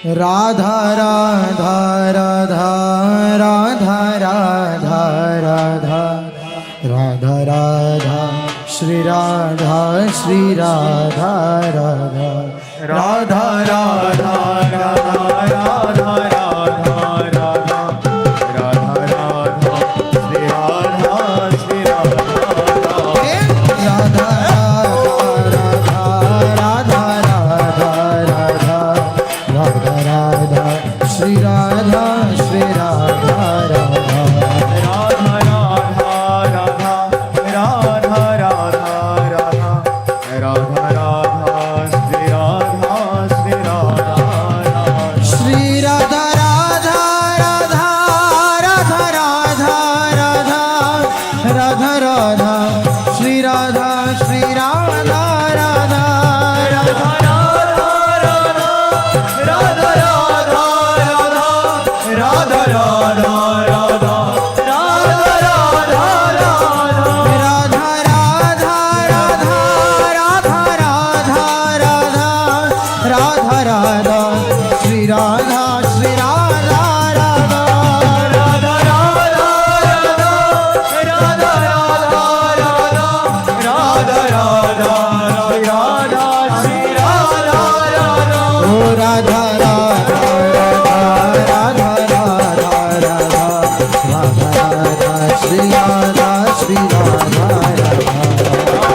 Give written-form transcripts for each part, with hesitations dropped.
Radha Radha Radha Radha Radha Radha Radha Radha Shri Radha Shri Radha Radha Radha Radha Radha Radha Radha Radha Radha Radha Shri Radha Shri Radha Radha Shri Radha Shri Radha Radha Radha Radha Radha Radha Radha Radha Radha Shri Radha Shri Radha Shri Radha Radha Radha Radha Radha Radha Radha Radha Shri Radha Shri Radha Radha Radha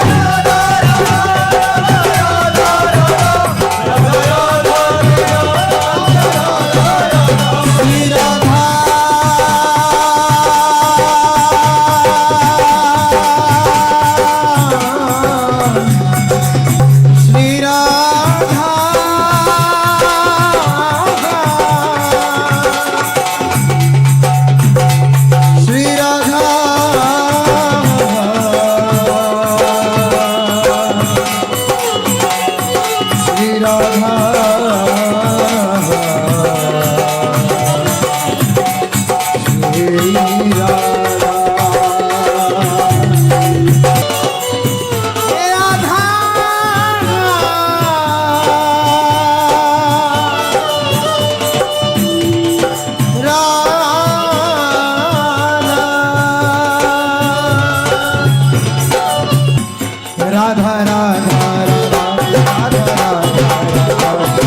Radha Radha Radha Radha Radha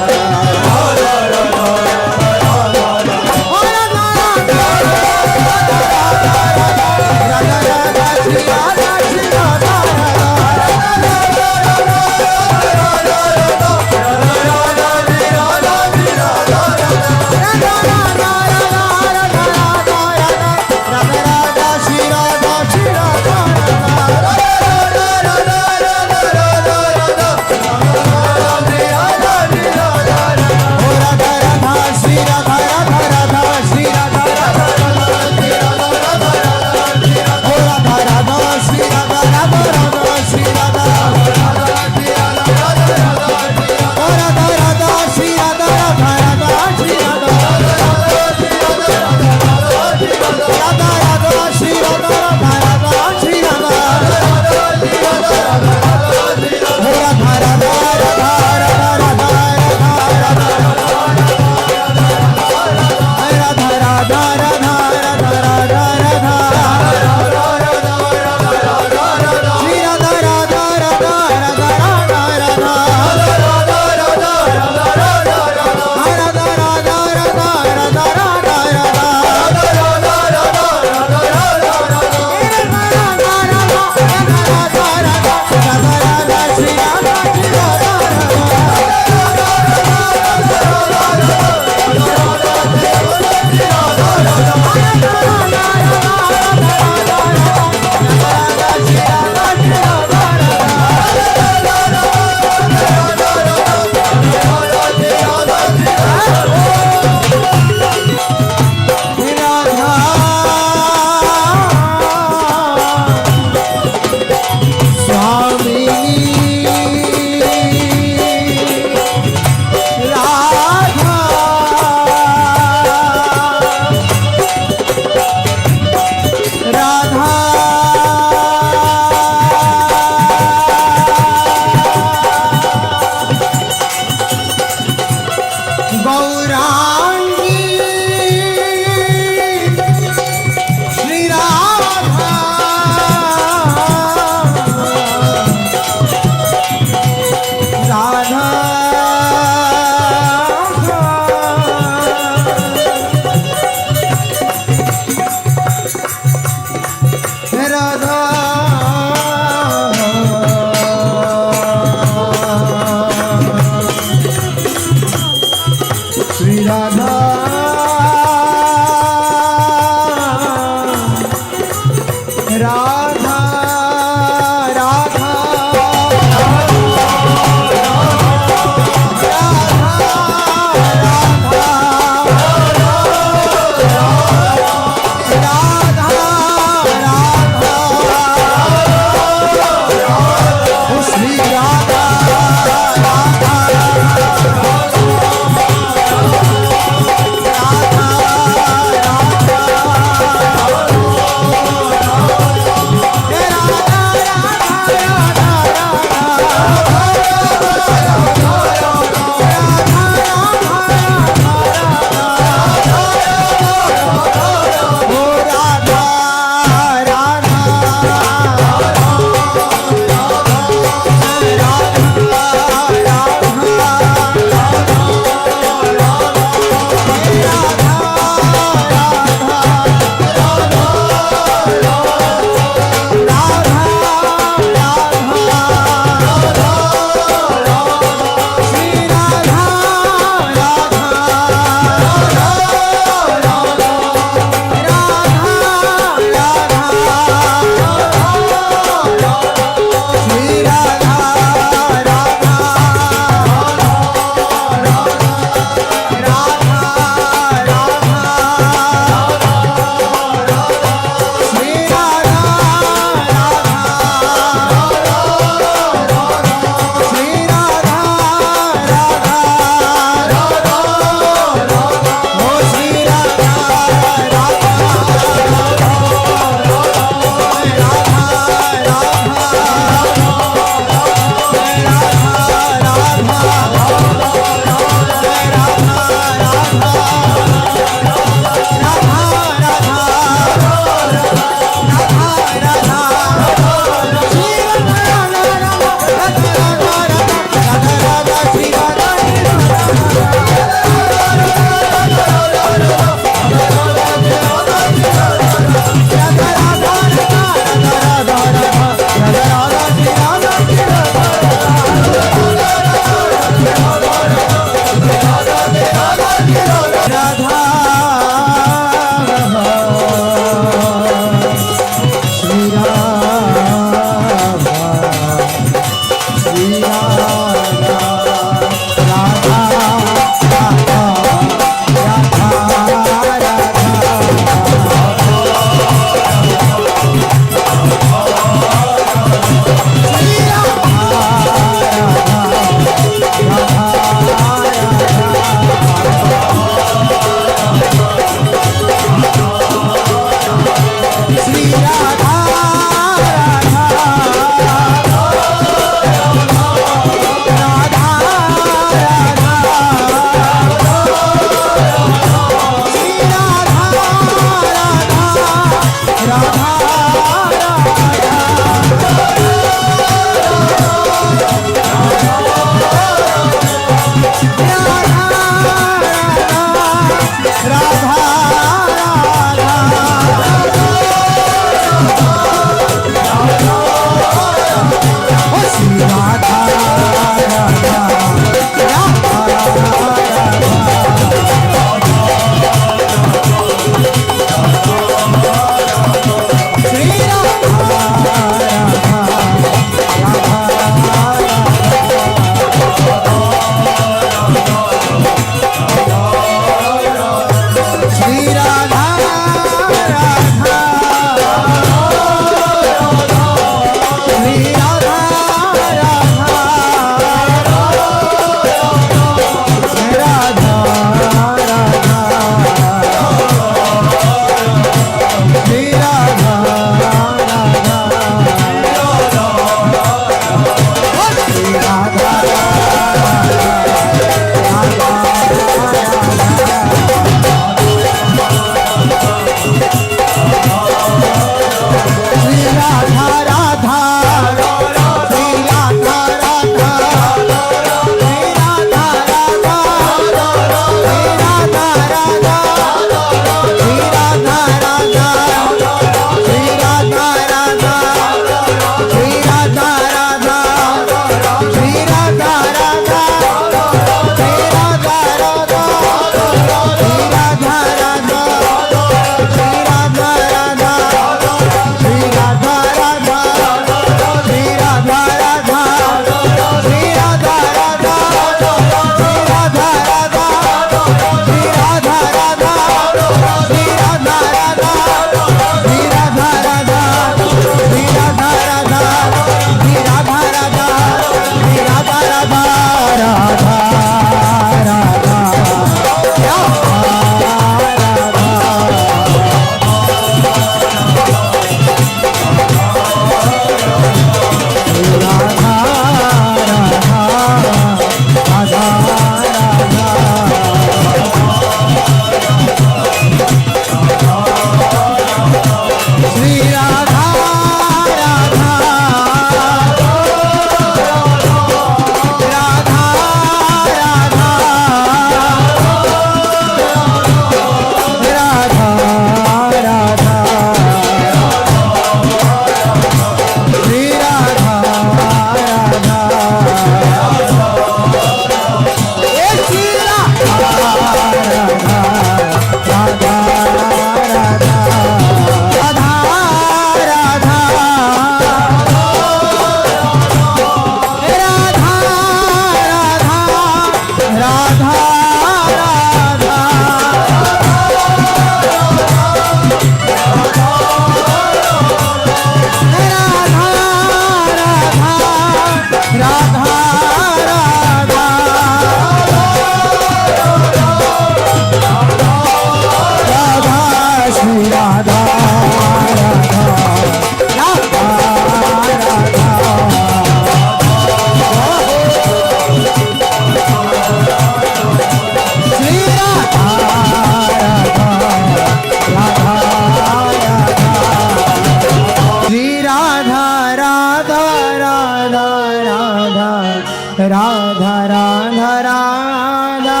Radha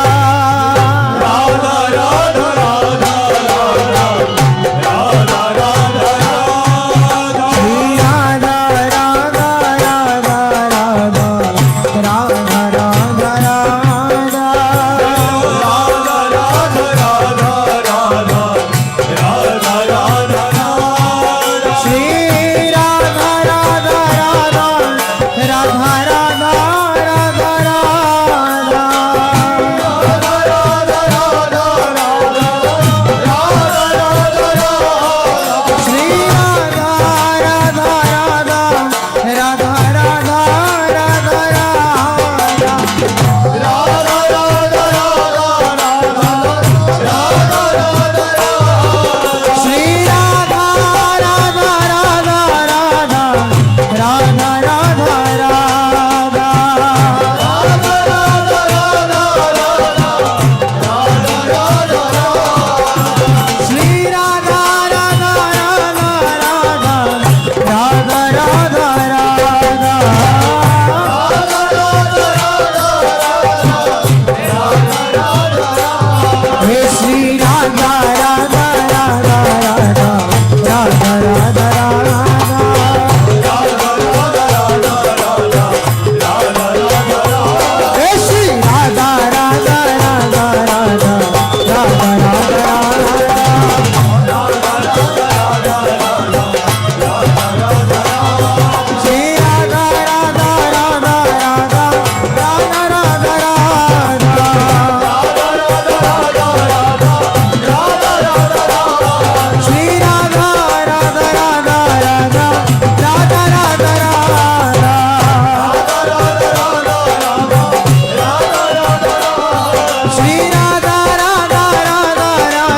Radha Radha Radha Radha Radha Radha Shri Radha Radha Radha Radha Radha Radha Radha Shri Radha Radha Radha Radha Radha Radha Shri Radha Radha Radha Radha Radha Radha Shri Radha Radha Radha Radha Radha Radha Radha Shri Radha Radha Radha Radha Radha Radha Radha हे Shri Radha Radha Radha Radha Radha Radha Radha हे Shri Radha Radha Radha Radha Radha Radha Shri Radha Radha Radha Radha Radha Radha Shri Radha Radha Radha Radha Radha Radha Shri Radha Radha Radha Radha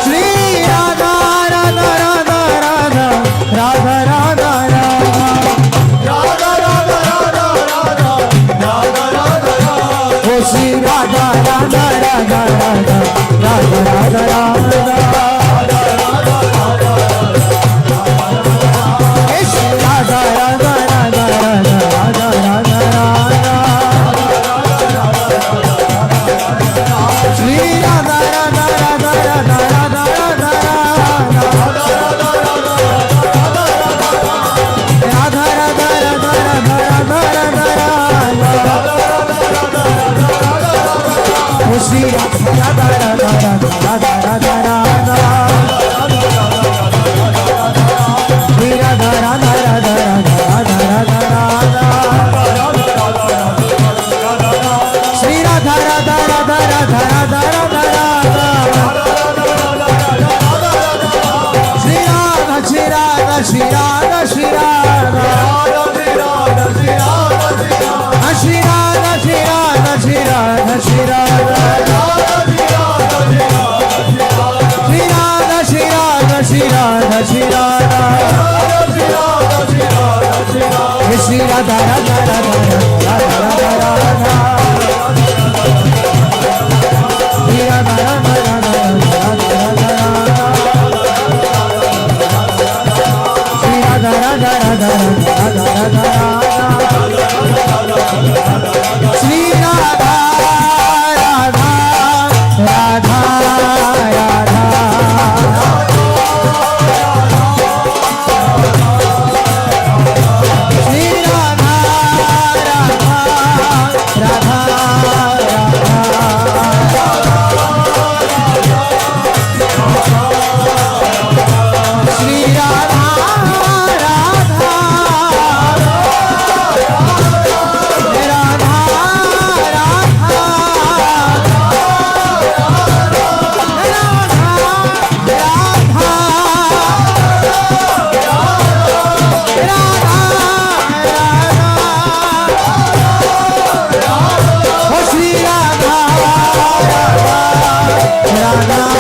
Shri Radha Radha Radha Radha Radha Radha ओ Shri Radha Radha Radha Radha Radha Radha हे Shri Radha Radha Radha Radha Radha Radha Shri Radha Radha Radha Radha Radha Radha Radha Radha Radha Radha Radha ओ Shri Radha Radha Radha Radha Radha Radha Shri Radha Radha Radha Radha Radha Radha Radha Shri Radha Radha Radha Radha Radha Radha Radha Shri Radha Shri Radha Shri Radha Shri Radha Shri Radha Shri Radha Shri Radha Shri Radha Shri Radha Shri Radha Shri Radha हे Shri Radha Radha Radha Radha Radha Radha Shri Radha Radha Radha Radha Radha Shri Radha Radha Radha Radha Radha Shri Radha Radha Radha Radha Shri Radha Radha Radha Shri Radha Radha Radha